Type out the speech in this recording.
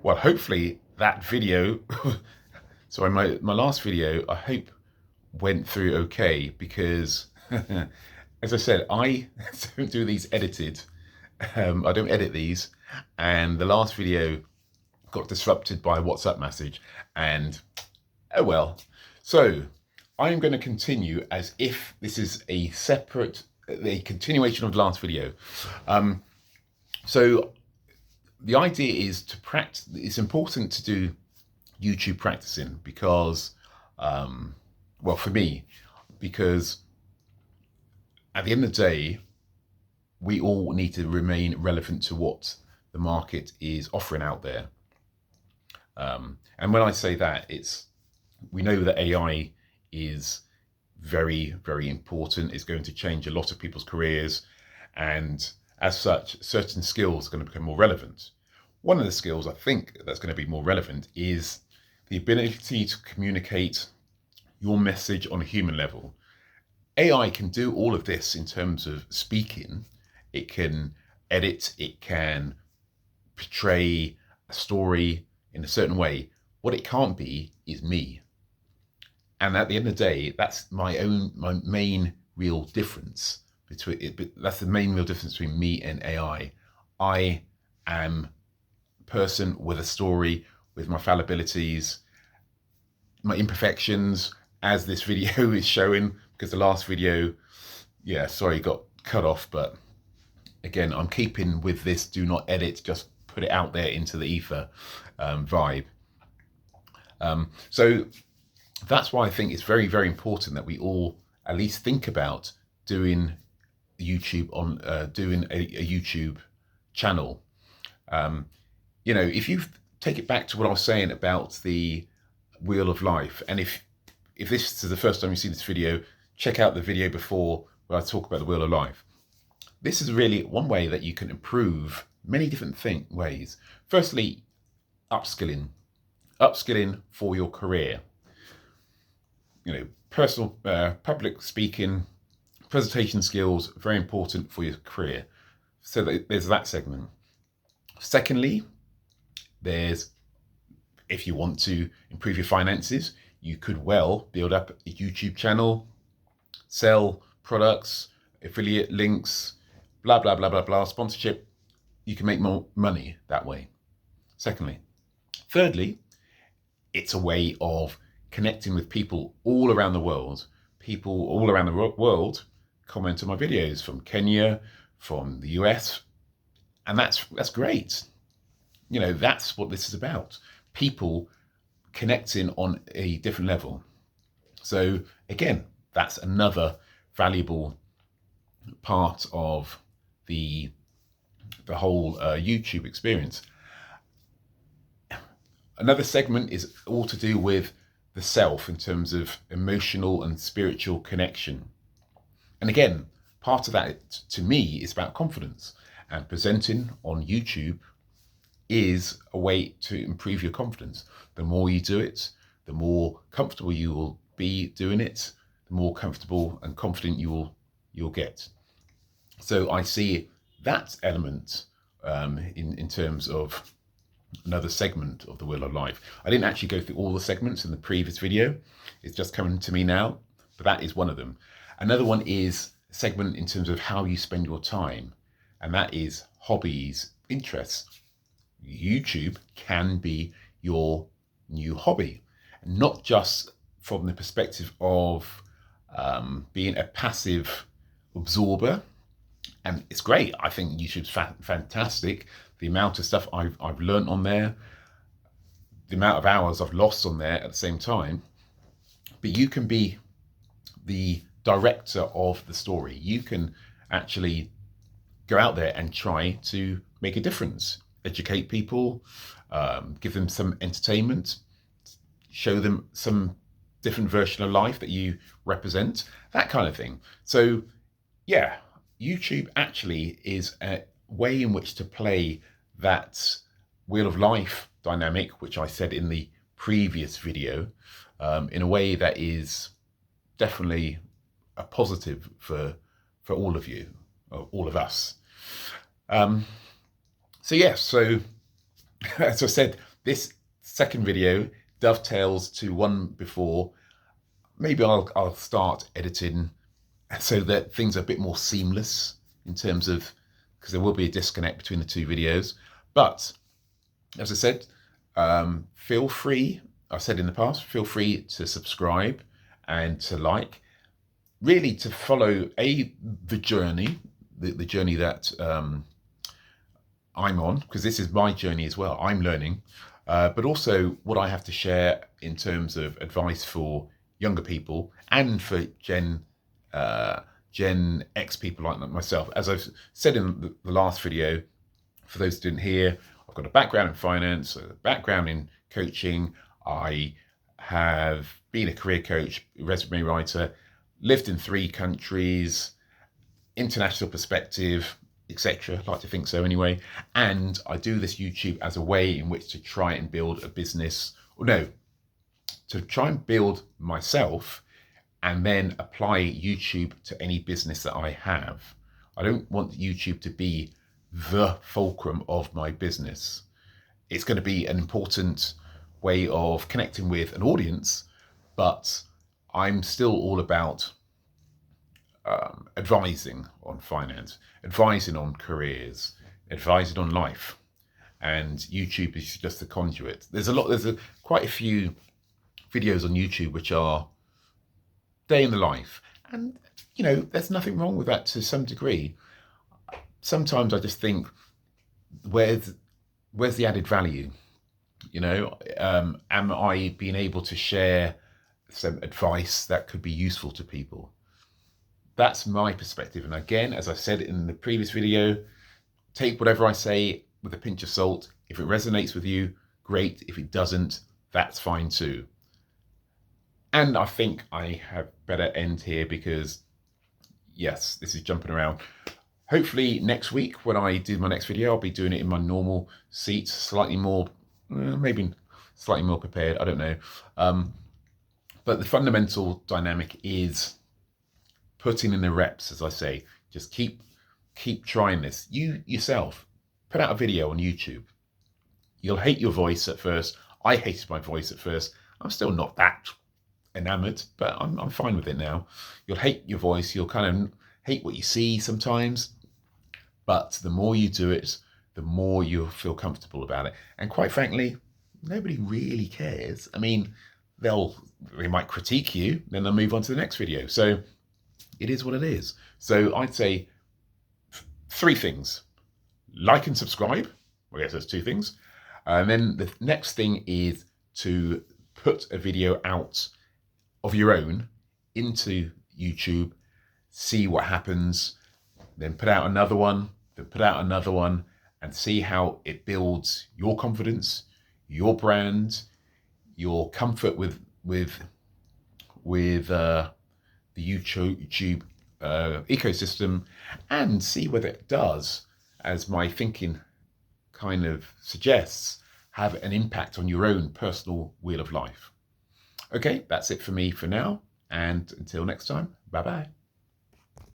Well, hopefully that video, sorry, my last video, I hope went through okay because, as I said, I don't do these edited. I don't edit these, and the last video got disrupted by a WhatsApp message, and oh well. So I'm going to continue as if this is a continuation of the last video. So the idea is to practice. It's important to do YouTube practicing because, well, for me, because at the end of the day, we all need to remain relevant to what the market is offering out there. And when I say that, we know that AI is very, very important. It's going to change a lot of people's careers, and as such, certain skills are going to become more relevant. One of the skills I think that's going to be more relevant is the ability to communicate your message on a human level. AI can do all of this in terms of speaking. It can edit, it can portray a story in a certain way. What it can't be is me. And at the end of the day, that's my main real difference that's the main real difference between me and AI. I am a person with a story, with my fallibilities, my imperfections, as this video is showing, because the last video, got cut off, but again, I'm keeping with this do not edit, just put it out there into the ether vibe. So that's why I think it's very, very important that we all at least think about doing YouTube doing a YouTube channel. If you take it back to what I was saying about the Wheel of Life, and if this is the first time you see this video, check out the video before where I talk about the Wheel of Life. This is really one way that you can improve many different ways. Firstly, upskilling for your career. Personal public speaking, presentation skills, very important for your career. So there's that segment. Secondly, if you want to improve your finances, you could well build up a YouTube channel, sell products, affiliate links, blah, blah, blah, blah, blah, sponsorship. You can make more money that way. Secondly. Thirdly, it's a way of connecting with people all around the world. People all around the world comment on my videos from Kenya, from the US, and that's great. That's what this is about. People connecting on a different level. So again, that's another valuable part of the whole YouTube experience. Another segment is all to do with the self in terms of emotional and spiritual connection. And again, part of that to me is about confidence, and presenting on YouTube is a way to improve your confidence. The more you do it, the more comfortable you will be doing it, the more comfortable and confident you'll get. So I see that element in terms of another segment of the Wheel of Life. I didn't actually go through all the segments in the previous video. It's just coming to me now, but that is one of them. Another one is a segment in terms of how you spend your time, and that is hobbies, interests. YouTube can be your new hobby, not just from the perspective of being a passive absorber. And it's great. I think YouTube's fantastic. The amount of stuff I've learned on there, the amount of hours I've lost on there at the same time. But you can be the director of the story. You can actually go out there and try to make a difference, educate people, give them some entertainment, show them some different version of life that you represent, that kind of thing. So yeah, YouTube actually is a way in which to play that Wheel of Life dynamic, which I said in the previous video, in a way that is definitely a positive for all of you, or all of us. So as I said, This second video dovetails to one before. Maybe I'll start editing so that things are a bit more seamless in terms of, because there will be a disconnect between the two videos. But as I said, feel free, I've said in the past, feel free to subscribe and to like, really to follow the journey, the journey that I'm on, because this is my journey as well. I'm learning, but also what I have to share in terms of advice for younger people and for Gen X people like myself. As I've said in the last video, for those who didn't hear, I've got a background in finance, a background in coaching. I have been a career coach, resume writer, lived in 3 countries, international perspective, etc. I like to think so anyway. And I do this YouTube as a way in which to try and build a business, or no, to try and build myself and then apply YouTube to any business that I have. I don't want YouTube to be the fulcrum of my business. It's going to be an important way of connecting with an audience, but I'm still all about advising on finance, advising on careers, advising on life, and YouTube is just the conduit. There's quite a few videos on YouTube which are day in the life, and you know, there's nothing wrong with that to some degree. Sometimes I just think, where's the added value? You know, am I being able to share some advice that could be useful to people? That's my perspective. And again, as I said in the previous video, take whatever I say with a pinch of salt. If it resonates with you, great. If it doesn't, that's fine too. And I think I have better end here because, yes, this is jumping around. Hopefully next week when I do my next video, I'll be doing it in my normal seat, slightly more, maybe slightly more prepared, I don't know. But the fundamental dynamic is putting in the reps, as I say. Just keep trying this. You yourself, put out a video on YouTube. You'll hate your voice at first. I hated my voice at first. I'm still not that enamored, but I'm fine with it now. You'll hate your voice. You'll kind of hate what you see sometimes. But the more you do it, the more you'll feel comfortable about it. And quite frankly, nobody really cares. I mean, they might critique you, then they'll move on to the next video. So it is what it is. So I'd say 3 things. Like and subscribe. Well, I guess there's 2 things. And then the next thing is to put a video out of your own into YouTube, see what happens, then put out another one, then put out another one, and see how it builds your confidence, your brand, your comfort with the YouTube ecosystem, and see whether it does, as my thinking kind of suggests, have an impact on your own personal wheel of life. Okay, that's it for me for now, and until next time, bye-bye.